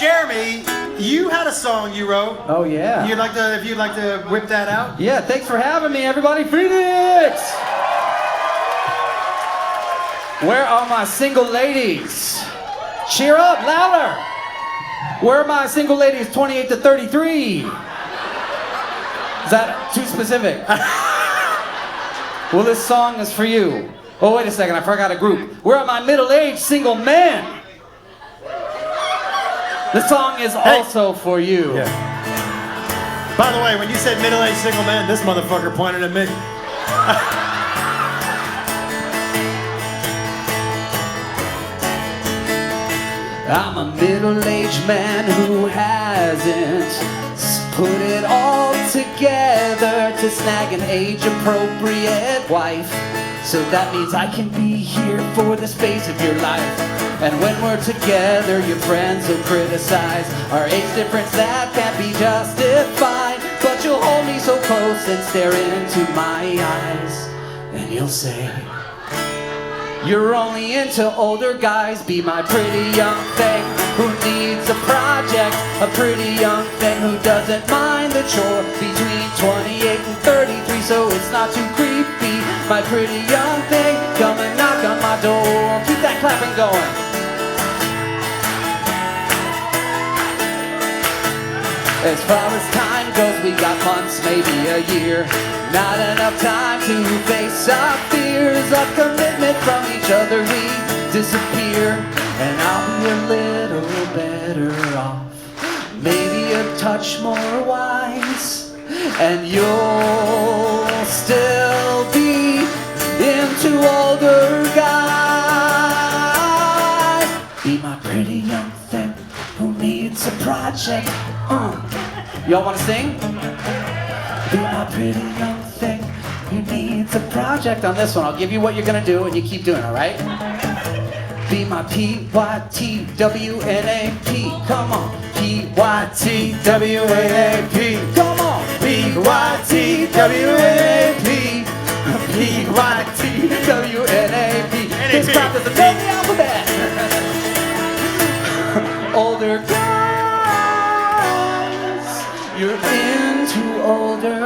Jeremy, you had a song you wrote. Oh yeah. If you'd like to whip that out? Yeah, thanks for having me, everybody. Phoenix! Where are my single ladies? Cheer up, louder! Where are my single ladies 28 to 33? Is that too specific? Well, this song is for you. Oh, wait a second, I forgot a group. Where are my middle-aged single men? This song is also for you. Yeah. By the way, when you said middle-aged single man, this motherfucker pointed at me. I'm a middle-aged man who hasn't put it all together to snag an age-appropriate wife. So that means I can be here for the space of your life. And when we're together, your friends will criticize our age difference that can't be justified. But you'll hold me so close and stare into my eyes, and you'll say, you're only into older guys. Be my pretty young thing who needs a project. A pretty young thing who doesn't mind the chore. Between 28 and 33, so it's not too creepy. My pretty young thing, come and knock on my door. Keep that clapping going. As far as time goes, we got months, maybe a year. Not enough time to face our fears of commitment from each other. We disappear, and I'll be a little better off, maybe a touch more wise, and you'll still be into older guys. Be my pretty young thing who needs a project. Y'all want to sing? Be my pretty young thing who needs a project. On this one, I'll give you what you're gonna do and you keep doing it, all right? Be my P-Y-T-W-N-A-P. Come on. P-Y-T-W-N-A-P. Come on. P-Y-T-W-N-A-P. P-Y-T-W-N-A-P. This crowd doesn't know the alphabet. Older guys, you're into older